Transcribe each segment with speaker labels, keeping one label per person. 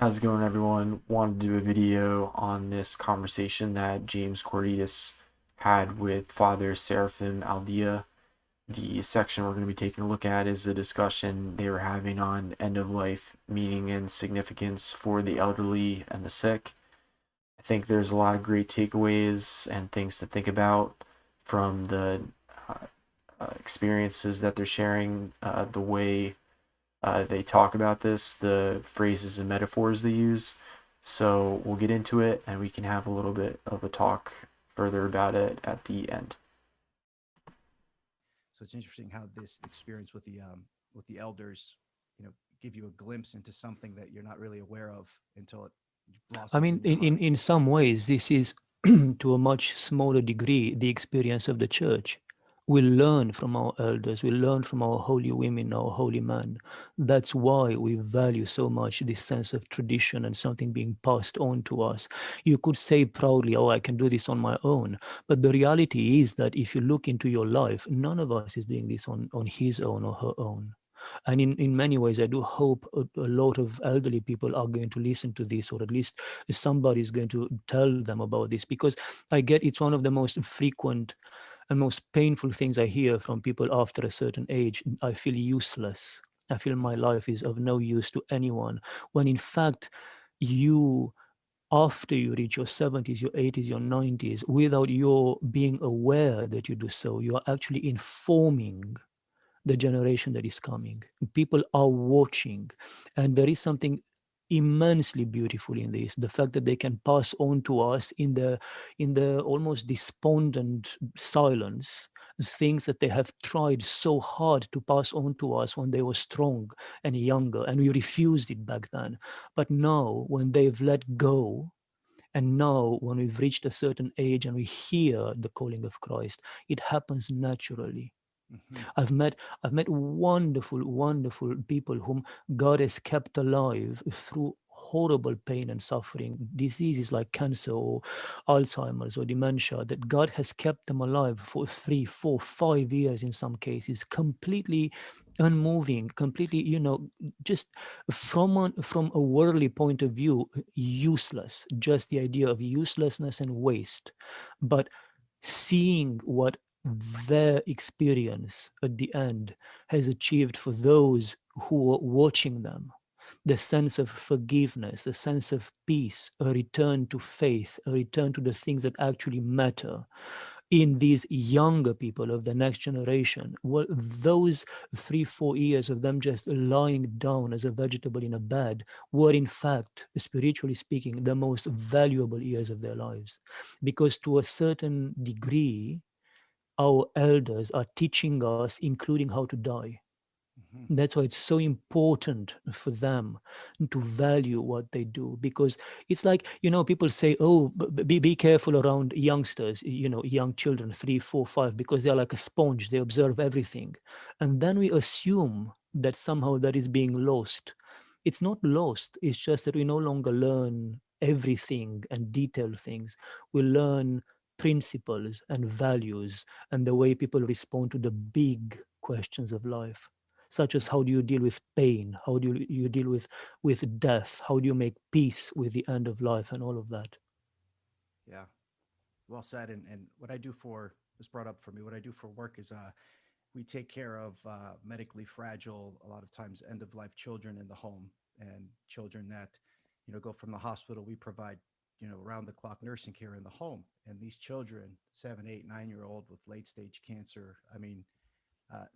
Speaker 1: How's it going, everyone? Wanted to do a video on this conversation that James Kourtides had with Father Seraphim Aldea. The section we're going to be taking a look at is a discussion they were having on end of life meaning and significance for the elderly and the sick. I think there's a lot of great takeaways and things to think about from the uh, experiences that they're sharing, the way they talk about this, the phrases and metaphors they use. So we'll get into it and we can have a little bit of a talk further about it at the end.
Speaker 2: So it's interesting how this experience with the elders, give you a glimpse into something that you're not really aware of until it
Speaker 3: I
Speaker 2: blossoms
Speaker 3: mean,
Speaker 2: in your heart.
Speaker 3: in some ways, this is to a much smaller degree the experience of the church. We learn from our elders, we learn from our holy women, our holy men. That's why we value so much this sense of tradition and something being passed on to us. You could say proudly, oh, I can do this on my own. But the reality is that if you look into your life, none of us is doing this on his own or her own. And in many ways, I do hope a lot of elderly people are going to listen to this, or at least somebody is going to tell them about this, because I get it's one of the most frequent and most painful things I hear from people after a certain age. I feel useless. I feel my life is of no use to anyone. When in fact, you after you reach your 70s, your 80s, your 90s, without your being aware that you do so, you are actually informing the generation that is coming. People are watching, and there is something immensely beautiful in this, the fact that they can pass on to us in the almost despondent silence things that they have tried so hard to pass on to us when they were strong and younger, and we refused it back then. But now when they've let go, and now when we've reached a certain age and we hear the calling of Christ, it happens naturally.
Speaker 2: Hmm.
Speaker 3: I've met I've met wonderful, wonderful people whom God has kept alive through horrible pain and suffering, diseases like cancer or Alzheimer's or dementia, that God has kept them alive for 3, 4, 5 years in some cases, completely unmoving, completely, just from a worldly point of view, useless, just the idea of uselessness and waste. But seeing what their experience at the end has achieved for those who are watching them, the sense of forgiveness, a sense of peace, a return to faith, a return to the things that actually matter in these younger people of the next generation. Well, those 3, 4 years of them just lying down as a vegetable in a bed were, in fact, spiritually speaking, the most valuable years of their lives. Because to a certain degree, our elders are teaching us, including how to die.
Speaker 2: Hmm.
Speaker 3: That's why it's so important for them to value what they do, because it's like, people say, oh, be careful around youngsters, young children, 3, 4, 5, because they're like a sponge, they observe everything. And then we assume that somehow that is being lost. It's not lost, it's just that we no longer learn everything and detailed things. We learn principles and values and the way people respond to the big questions of life, such as how do you deal with pain, how do you deal with death, how do you make peace with the end of life, and all of that.
Speaker 2: Yeah, well said. And what I do for this brought up for me. What I do for work is we take care of medically fragile, a lot of times end of life children in the home, and children that go from the hospital. We provide round the clock nursing care in the home, and these children, 7, 8, 9 year old with late stage cancer. I mean,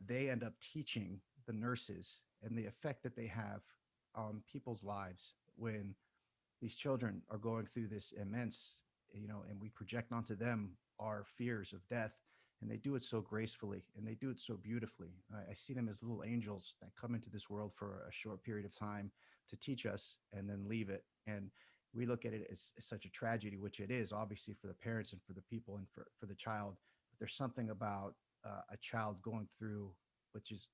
Speaker 2: they end up teaching the nurses and the effect that they have on people's lives when these children are going through this immense, and we project onto them our fears of death. And they do it so gracefully and they do it so beautifully. I see them as little angels that come into this world for a short period of time to teach us and then leave it. And we look at it as such a tragedy, which it is, obviously, for the parents and for the people and for the child. But there's something about a child going through, which is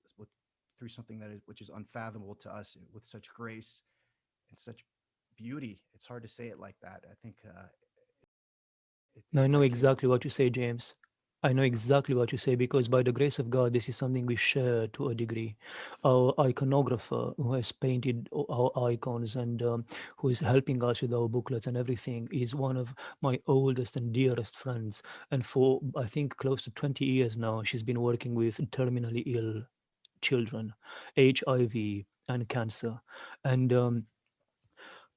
Speaker 2: through something that is which is unfathomable to us with such grace and such beauty. It's hard to say it like that. I think
Speaker 3: Now I
Speaker 2: I
Speaker 3: know
Speaker 2: can't.
Speaker 3: exactly what you say, James. I know exactly what you say, because by the grace of God, this is something we share to a degree. Our iconographer, who has painted our icons and who is helping us with our booklets and everything, is one of my oldest and dearest friends. And for, I think, close to 20 years now, she's been working with terminally ill children, HIV and cancer. And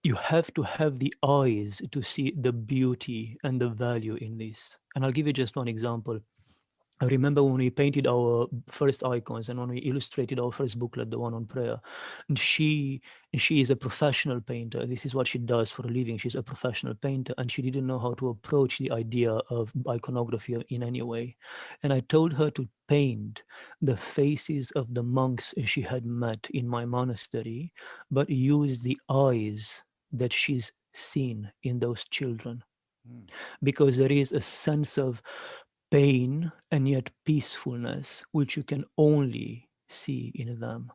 Speaker 3: you have to have the eyes to see the beauty and the value in this. And I'll give you just one example. I remember when we painted our first icons and when we illustrated our first booklet, the one on prayer. And she is a professional painter. This is what she does for a living. She's a professional painter, and she didn't know how to approach the idea of iconography in any way. And I told her to paint the faces of the monks she had met in my monastery, but use the eyes that she's seen in those children,
Speaker 2: Mm.
Speaker 3: because there is a sense of pain and yet peacefulness which you can only see in them.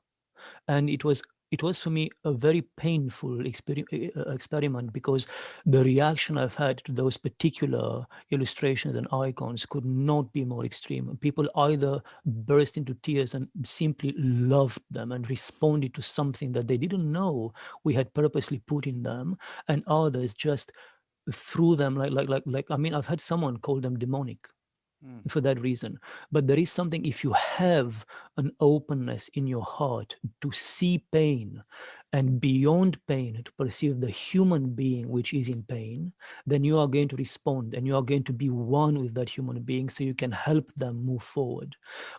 Speaker 3: And it was for me a very painful experiment, because the reaction I've had to those particular illustrations and icons could not be more extreme. People either burst into tears and simply loved them and responded to something that they didn't know we had purposely put in them, and others just threw them like I mean, I've had someone call them demonic
Speaker 2: Mm.
Speaker 3: for that reason. But there is something, if you have an openness in your heart to see pain, and beyond pain to perceive the human being which is in pain, then you are going to respond and you are going to be one with that human being, so you can help them move forward.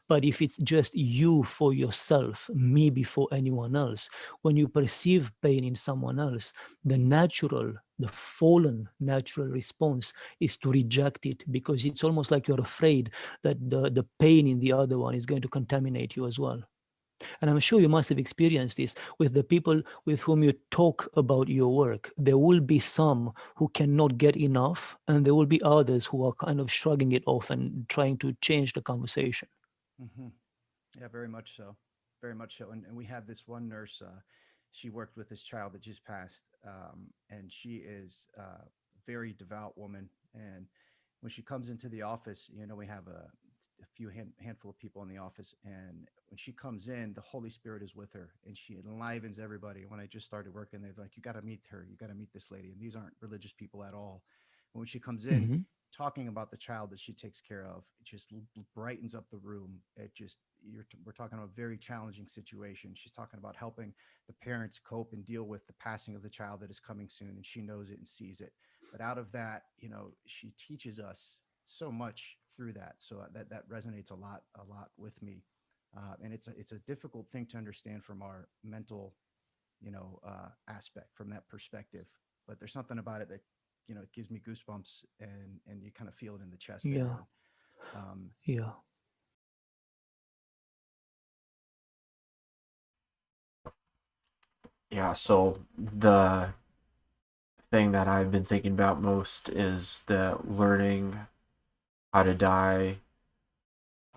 Speaker 3: But if it's just you for yourself, me before anyone else, when you perceive pain in someone else, the fallen natural response is to reject it, because it's almost like you're afraid that the pain in the other one is going to contaminate you as well. And I'm sure you must have experienced this with the people with whom you talk about your work. There will be some who cannot get enough, and there will be others who are kind of shrugging it off and trying to change the conversation.
Speaker 2: Hmm. Yeah, very much so. Very much so. And we have this one nurse. She worked with this child that just passed, and she is a very devout woman. And when she comes into the office, we have a few handful of people in the office, and when she comes in, the Holy Spirit is with her, and she enlivens everybody. When I just started working there, they're like, "You got to meet her. You got to meet this lady." And these aren't religious people at all. When she comes in,
Speaker 3: Hmm.
Speaker 2: talking about the child that she takes care of, it just brightens up the room. We're talking about a very challenging situation. She's talking about helping the parents cope and deal with the passing of the child that is coming soon, and she knows it and sees it. But out of that, she teaches us so much through that. So that resonates a lot with me. And it's a difficult thing to understand from our mental, aspect, from that perspective. But there's something about it that, it gives me goosebumps, and you kind of feel it in the chest there.
Speaker 3: Yeah,
Speaker 2: And um,
Speaker 3: yeah,
Speaker 1: Yeah, so the thing that I've been thinking about most is the learning how to die,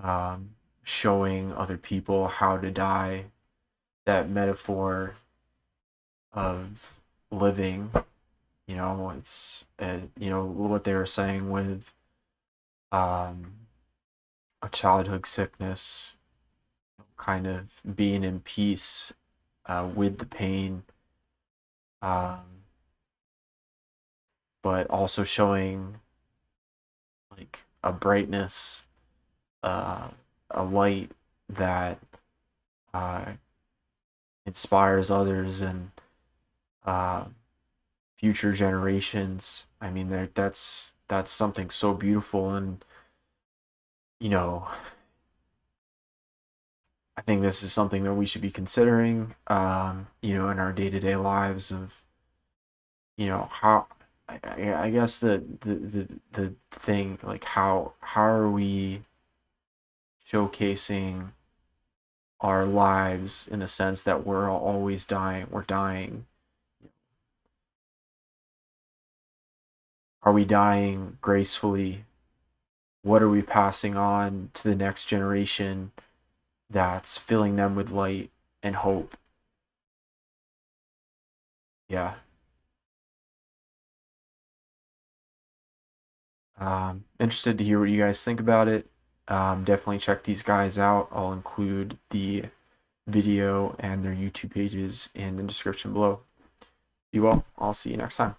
Speaker 1: um, showing other people how to die, that metaphor of living. It's what they were saying with um, a childhood sickness, kind of being in peace with the pain, um, but also showing like a brightness, uh, a light that uh, inspires others and uh, future generations. I mean, that's something so beautiful, and you know, I think this is something that we should be considering, in our day to day lives of, how. I guess the thing, like, how are we showcasing our lives in a sense that we're always dying, we're dying. Are we dying gracefully? What are we passing on to the next generation that's filling them with light and hope? Yeah. Interested to hear what you guys think about it. Definitely check these guys out. I'll include the video and their YouTube pages in the description below. Be well. I'll see you next time.